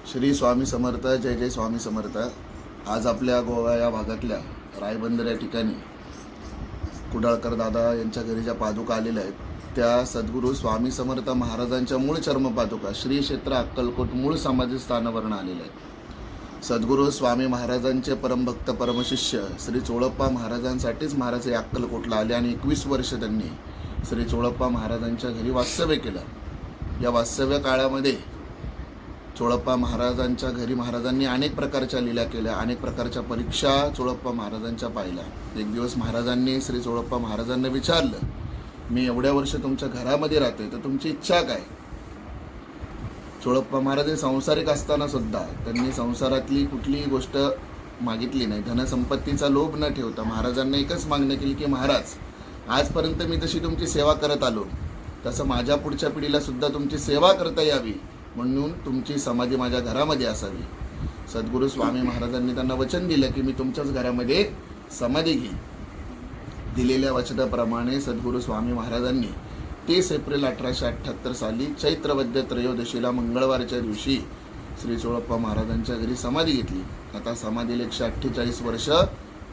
श्री स्वामी समर्थ. जय जय स्वामी समर्थ. आज आपल्या गोवा या भागातल्या रायबंदर या ठिकाणी कुडाळकर दादा यांच्या घरी ज्या पादुका आलेल्या आहेत त्या सद्गुरू स्वामी समर्थ महाराजांच्या मूळ चर्मपादुका श्री क्षेत्र अक्कलकोट मूळ समाधी स्थानावरून आलेल्या आहेत. सद्गुरू स्वामी महाराजांचे परमभक्त परमशिष्य श्री चोळप्पा महाराजांसाठीच महाराज हे अक्कलकोटला आले आणि 21 वर्ष त्यांनी श्री चोळप्पा महाराजांच्या घरी वास्तव्य केलं. या वास्तव्य काळामध्ये चोळप्पा महाराजांच्या घरी महाराजांनी अनेक प्रकारच्या लीला केल्या, अनेक प्रकारच्या परीक्षा चोळप्पा महाराजांच्या पाहिल्या. एक दिवस महाराजांनी श्री चोळप्पा महाराजांना विचारलं, मी एवढ्या वर्ष तुमच्या घरामध्ये राहते तर तुमची इच्छा काय? चोळप्पा महाराज संसारिक असताना सुद्धा त्यांनी संसारातली कुठलीही गोष्ट मागितली नाही. धनसंपत्तीचा लोभ न ठेवता महाराजांना एकच मागणं केली की महाराज, आजपर्यंत मी जशी तुमची सेवा करत आलो तसं माझ्या पुढच्या पिढीला सुद्धा तुमची सेवा करता यावी म्हणून तुमची समाधी माझ्या घरामध्ये असावी. सद्गुरू स्वामी महाराजांनी त्यांना वचन दिलं की मी तुमच्याच घरामध्ये समाधी घेईन. दिलेल्या वचनाप्रमाणे सद्गुरू स्वामी महाराजांनी 30 एप्रिल 1878 साली चैत्रवद्य त्रयोदशीला मंगळवारच्या दिवशी श्री चोळप्पा महाराजांच्या घरी समाधी घेतली. आता समाधीला 148 वर्ष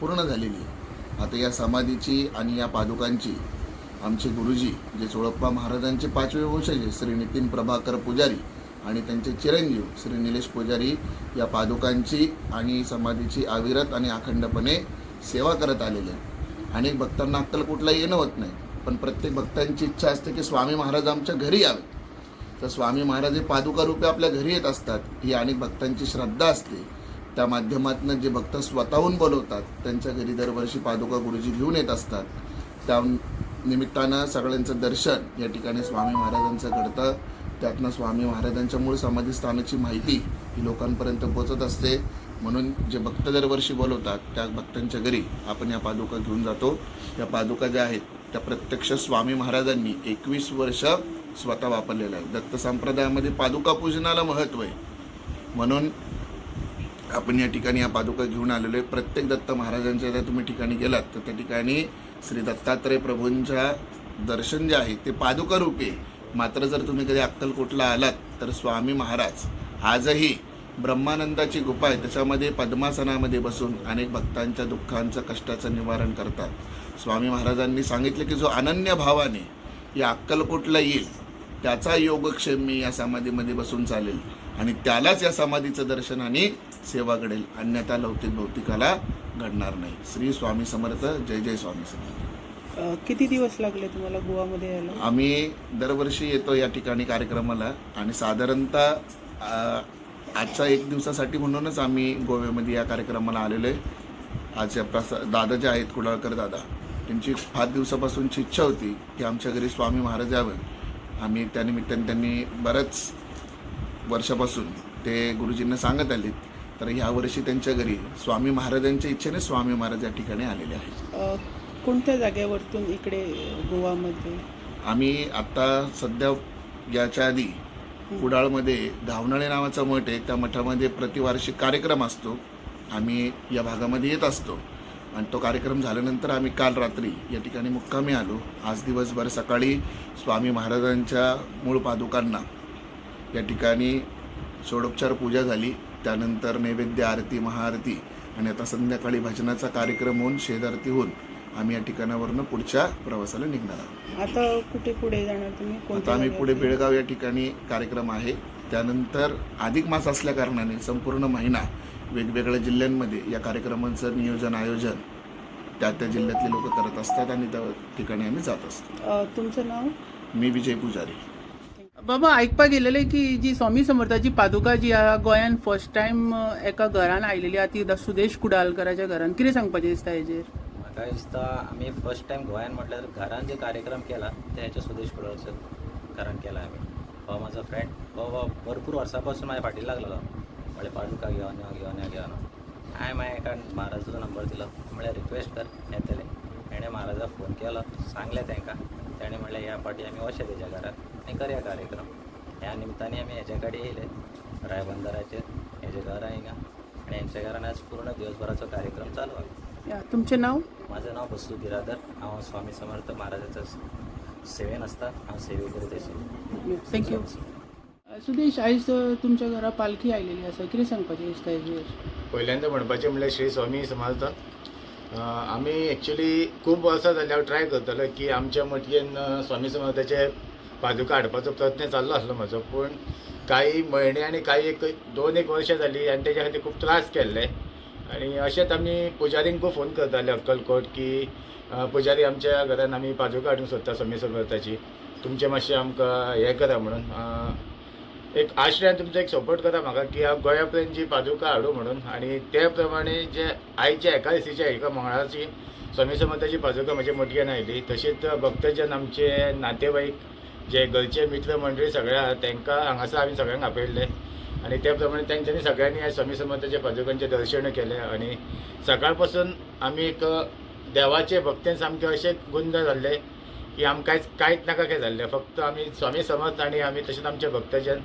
पूर्ण झालेली. आता या समाधीची आणि या पादुकांची आमचे गुरुजी जे चोळप्पा महाराजांचे 5वे वंशज श्री नितीन प्रभाकर पुजारी आणि त्यांचे चिरंजीव श्री निलेश पुजारी या पादुकांची आणि समाधीची अविरत आणि अखंडपणे सेवा करत आलेले. अनेक भक्तांना अक्कलकोटला येणं होत नाही, पण प्रत्येक भक्तांची इच्छा असते की स्वामी महाराज आमच्या घरी यावे. तर स्वामी महाराज हे पादुका रूपे आपल्या घरी येत असतात, ही अनेक भक्तांची श्रद्धा असते. त्या माध्यमातून जे भक्त स्वतःहून बोलवतात त्यांच्या घरी दरवर्षी पादुका गुरुजी घेऊन येत असतात. त्या निमित्तानं सगळ्यांचं दर्शन या ठिकाणी स्वामी महाराजांचं घडतं. त्यातनं स्वामी महाराजांच्या मूळ समाधी स्थानाची माहिती ही लोकांपर्यंत पोहोचत असते. म्हणून जे भक्त दरवर्षी बोलवतात त्या भक्तांच्या घरी आपण या पादुका घेऊन जातो. या पादुका ज्या आहेत त्या प्रत्यक्ष स्वामी महाराजांनी 21 वर्ष स्वतः वापरलेल्या आहेत. दत्त संप्रदायामध्ये पादुका पूजनाला महत्त्व आहे, म्हणून आपण या ठिकाणी या पादुका घेऊन आलेलो आहे. प्रत्येक दत्त महाराजांच्या जर तुम्ही ठिकाणी गेलात तर त्या ठिकाणी श्री दत्तात्रय प्रभूंच्या दर्शन जे आहे ते पादुका रूपे. मात्र जर तुम्ही कधी अक्कलकोटला आलात तर स्वामी महाराज आजही ब्रह्मानंदाची गुफा आहे त्याच्यामध्ये पद्मासनामध्ये बसून अनेक भक्तांच्या दुःखांचं कष्टाचं निवारण करतात. स्वामी महाराजांनी सांगितले की जो अनन्य भावाने या अक्कलकोटला येईल त्याचा योगक्षेम मी या समाधीमध्ये बसून चालेल आणि त्यालाच या समाधीचं दर्शन आणि सेवा घडेल, अन्यथा लौकिक भौतिकाला घडणार नाही. श्री स्वामी समर्थ. जय जय स्वामी समर्थ. किती दिवस लागले तुम्हाला गोवामध्ये यायला? आम्ही दरवर्षी येतो या ठिकाणी कार्यक्रमाला आणि साधारणतः आजच्या 1 दिवसासाठी म्हणूनच आम्ही गोव्यामध्ये या कार्यक्रमाला आलेलो आहे. आज दादा जे आहेत कुडाळकर दादा त्यांची 5 दिवसापासूनची इच्छा होती की आमच्या घरी स्वामी महाराज यावे. आम्ही त्यानिमित्ताने त्यांनी बऱ्याच वर्षापासून ते गुरुजींना सांगत आले. तर ह्या वर्षी त्यांच्या घरी स्वामी महाराजांच्या इच्छेने स्वामी महाराज या ठिकाणी आलेले आहेत. कोणत्या जागेवरतून इकडे गोवामध्ये? आम्ही आता सध्या याच्या आधी कुडाळमध्ये धावनाळे नावाचा मठ आहे, त्या मठामध्ये प्रतिवार्षिक कार्यक्रम असतो. आम्ही या भागामध्ये येत असतो आणि तो कार्यक्रम झाल्यानंतर आम्ही काल रात्री या ठिकाणी मुक्कामी आलो. आज दिवसभर सकाळी स्वामी महाराजांच्या मूळ पादुकांना या ठिकाणी षोडोपचार पूजा झाली, त्यानंतर नैवेद्य आरती महाआरती आणि आता संध्याकाळी भजनाचा कार्यक्रम होऊन शेजारती होऊन आम्ही या ठिकाणावरनं पुढच्या प्रवासाला निघणार आहोत. आता कुठे पुढे जाणार तुम्ही? आता आम्ही पुढे बेळगाव या ठिकाणी कार्यक्रम आहे. त्यानंतर अधिक मास असल्या कारणाने संपूर्ण महिना वेगवेगळ्या जिल्ह्यांमध्ये या कार्यक्रमांचं नियोजन आयोजन त्या जिल्ह्यातले लोक करत असतात आणि त्या ठिकाणी आम्ही जात असतो. तुमचं नाव? मी विजय पुजारी. बाबा आयकपा गेलेले की जी स्वामी समर्थाची पादुका जी गोंयान फर्स्ट टायम एका घरान आयलेली आहा ती सुदेश कुडाळकराच्या घरान, कितें सांगपाचें दिसता हेजेर? म्हाका दिसता आमी फर्स्ट टायम गोंयान म्हटल्यार घरान जे कार्यक्रम केला ते हेच्या सुदेश कुडाळच्या घरान केला आमी. हो म्हाजो फ्रेंड, हो भरपूर वर्सां पासून म्हाज्या फाटीर लागलेलो, म्हळ्यार पादुका घेवन घेवन हांवें मागीर एका महाराजाचो नंबर दिलो, म्हळ्यार रिक्वेस्ट कर येतले. ताणें महाराजाक फोन केलो, सांगलें तांकां. ताणें म्हणलें ह्या फाटी आमी वचे तेज्या घरात आनी करया कार्यक्रम. ह्या निमतानी आमी हेजे कडेन येयले रायबंदराचेर, हेजें घर आहे हिंगा आनी हेंच्या घरान आज पूर्ण दिवसभराचो कार्यक्रम चालू आहे. तुमचें नाव? माझं नाव बसू बिरादर. हांव स्वामी समर्थ महाराजाच्या सेवेन आसता. हांव सेवे करीत आशिल्लो. थँक्यू. सुदेश आयज तुमच्या घरा पालखी आयलेली आसा, कितें सांगपाचें दिसता हेजेर? पहिल्यांदा म्हणपाचें म्हणल्यार श्री स्वामी समर्थ. आमी एक्चुली खूब वर्सां जाली हांव ट्राय करतलो की आमच्या मटयेन स्वामी समर्थाचे पादुका हाडपाचो प्रयत्न चाललो आसलो म्हजो, पूण काही म्हयने आनी काही एक 2-1 वर्सां जाली आनी तेज्या खातीर खूब त्रास केल्ले. आनी अशेंच आमी पुजारींक खूब फोन करताले अक्कलकोट की पुजारी आमच्या घरान आमी पादुका हाडूंक सोदता स्वामी समर्थाची, तुमचें मातशें आमकां हें करा म्हणून एक आश्रयान तुमचो एक सपोर्ट करा म्हाका की हांव गोंया पर्यंत जी पादुका हाडूं म्हणून. आनी ते प्रमाणे जे आयच्या एकादशीच्या एका मंगळाची स्वामी समर्थाची पादुका म्हज्या मटयेन आयली. तशेंच भक्तजन आमचे नातेवाईक जे घरचे मित्र मंडळी सगळे आहा तांकां हांगासर हांवें सगळ्यांक आपयल्ले आनी त्या प्रमाणे तेंच्यांनी सगळ्यांनी आयज स्वामी समर्थाच्या पादुकांचें दर्शन केलें. आनी सकाळ पासून आमी एक देवाचे भक्तेन सामके अशे गुंद जाल्ले की आमकां कांयच नाका काय जाल्लें, फक्त आमी स्वामी समर्थ आनी आमी तशेंच आमचे भक्तजन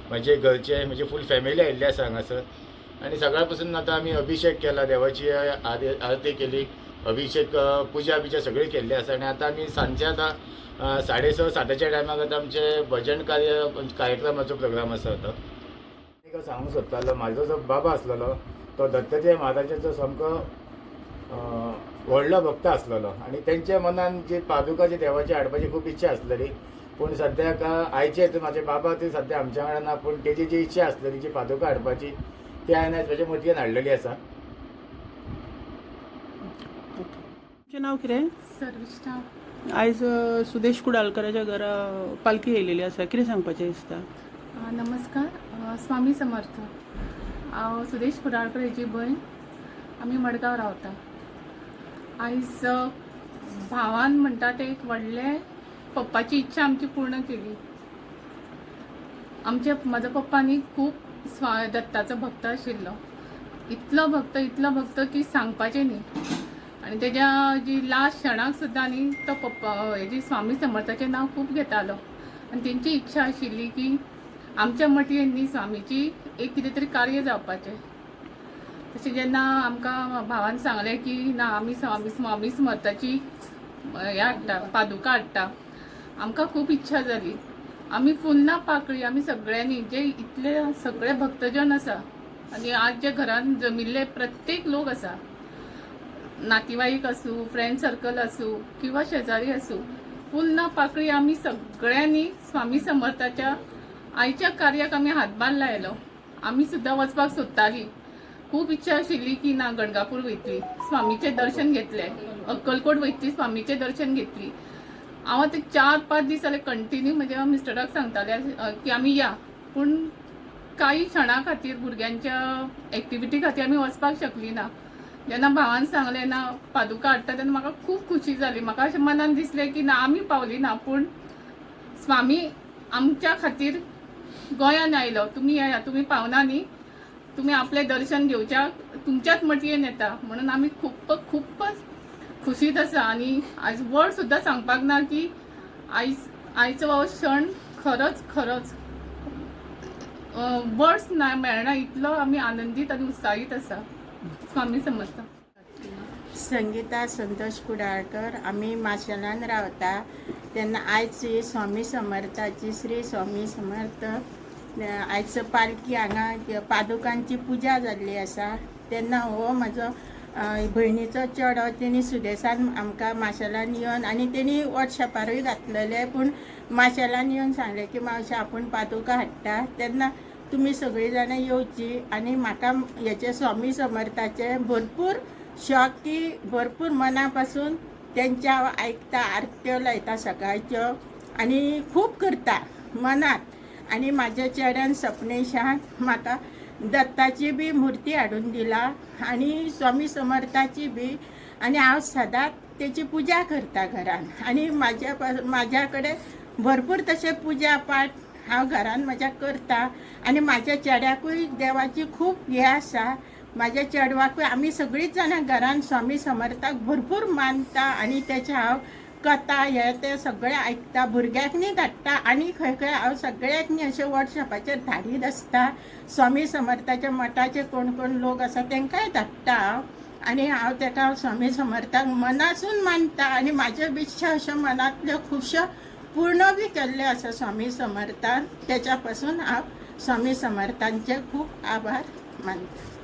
म्हजे घरचे म्हजी फूल फॅमिली आयिल्ली आसा हांगासर. आनी सकाळ पासून आतां आमी अभिषेक केला, देवाची आरती केली, अभिषेक पुजा बिजा सगळी केल्ली आसा. आनी आतां आमी सांजचे आतां 6:30-7च्या टायमार आतां आमचे भजन कार्यक्रमाचो प्रोग्राम आसा. आतां एक सांगूंक सोदतालो, म्हाजो जो बाबा आसलेलो तो दत्तात्रय महाराजाचो सामको व्हडलो भक्त आसलेलो आनी तेंच्या मनान जी पादुका जी देवाची हाडपाची खूब इच्छा आसलेली. पूण सद्याक आयचे म्हाजे बाबा ती सद्या आमच्या वांगडा ना, पूण तेजी जी इच्छा आसलेली जी पादुका हाडपाची ती हांवें आयज म्हज्या मटयेन हाडलेली आसा. तुमचें नांव कितें? सर्विस्टा. आयज सुदेश कुडालकराच्या घरा पालखी येयलेली आसा, कितें सांगपाचें दिसता? नमस्कार. स्वामी समर्थ. हांव सुदेश कुडाळकर हेची भयण. आमी मडगांव रावता. आयज भावान म्हणटा ते एक व्हडले पप्पाची इच्छा आमची पूर्ण केली. म्हाजो पप्पा न्ही खूब दत्ताचो भक्त आशिल्लो, इतलो भक्त की सांगपाचें न्ही. आनी तेज्या जी लास्ट क्षणाक सुद्दां न्ही तो पप्पा हेजी स्वामी समर्थाचें नांव खूब घेतालो. आनी तेंची इच्छा आशिल्ली की आमच्या मटयेन न्ही स्वामीची एक कितें तरी कार्य जावपाचें. तशें जेन्ना आमकां भावान सांगलें की ना आमी स्वामी समर्थाची हें हाडटा, पादुका हाडटा, आमकां खूब इच्छा जाली. आमी फुल्लां पाकळी आमी सगळ्यांनी जे इतले सगळे भक्तजन आसा आनी आज जे घरान जमिल्ले प्रत्येक लोक आसा, नातेवाईक आसूं, फ्रेंड सर्कल आसूं किंवा शेजारी आसूं, फुल्लां पाकळी आमी सगळ्यांनी स्वामी समर्थाच्या आयच्या कार्याक आमी हातभार लायलो. आमी सुद्दां वचपाक सोदतालीं. खूब इच्छा आशिल्ली की ना गणगापूर वयतली, स्वामीचें दर्शन घेतलें, अक्कलकोट वयतली, स्वामीचें दर्शन घेतली. हांव आतां 4-5 दीस जाले कंटिन्यू म्हज्या मिस्टराक सांगताले की आमी या, पूण काही क्षणां खातीर भुरग्यांच्या एक्टिविटी खातीर आमी वचपाक शकली ना. जेन्ना भावान सांगलें ना पादुका हाडटा तेन्ना म्हाका खूब खुशी जाली. म्हाका अशें मनान दिसलें की ना आमी पावली ना, पूण स्वामी आमच्या खातीर गोंयान आयलो. तुमी येया, तुमी पावना न्ही, तुमी आपलें दर्शन घेवच्या तुमच्याच मटयेन येता म्हणून आमी खूबच खुशीत आसा. आनी आयज वर्ड सुद्दां सांगपाक ना की आयचो हो क्षण खरोच वर्ड्स ना मेळना, इतलो आमी आनंदीत आनी उत्साहीत आसा. स्वामी समर्थ. संगीता संतोष कुडाळकर. आमी माशेलान रावता. तेन्ना आयज स्वामी समर्थाची श्री स्वामी समर्थ आयज पालखी हांगा पादुकांची पुजा जाल्ली आसा. तेन्ना हो म्हाजो भयणीचो चेडो तेणी सुदेसान आमकां माशेलान येवन आनी तेणी वॉट्सॅपारूय घातलेले, पूण माशेलान येवन सांगलें की मावशे आपूण पादुका हाडटा, तेन्ना तुमी सगळीं जाणां येवची. आनी म्हाका हेचे स्वामी समर्थाचे भरपूर शॉक की भरपूर मना पासून तेंच्या आयकता, आरत्यो लायता सकाळच्यो आनी खूब करता मनात. आनी म्हाज्या चेड्यान सपनेशान म्हाका दत्ताची बी मुर्ती हाडून दिला आनी स्वामी समर्थाची बी. आनी हांव सदांच तेची पुजा करता घरान. आनी म्हाज्या कडेन भरपूर तशें पुजा पाठ हांव घरान म्हज्या करता. आनी म्हाज्या चेड्याकूय देवाची खूब हें आसा. म्हाज्या चेडवाकूय आमी सगळींच जाणां घरान स्वामी समर्थाक भरपूर मानता आनी तेचे हांव कथा हे ते सगळे आयकता, भुरग्याक न्ही धाडटा आनी खंय खंय हांव सगळ्याक न्ही अशें वॉट्सॅपाचेर धाडीत आसता. स्वामी समर्थाच्या मठाचे कोण कोण लोक आसा तेंकांय धाडटा हांव. आनी हांव तेका स्वामी समर्थाक मनासून मानता. आनी म्हाज्यो बिश्यो अश्यो मनांतल्यो खुबश्यो पूर्ण बी केल्ले आसा स्वामी समर्थान. त्याच्यापासून हांव स्वामी समर्थांचे खूप आभार मानता.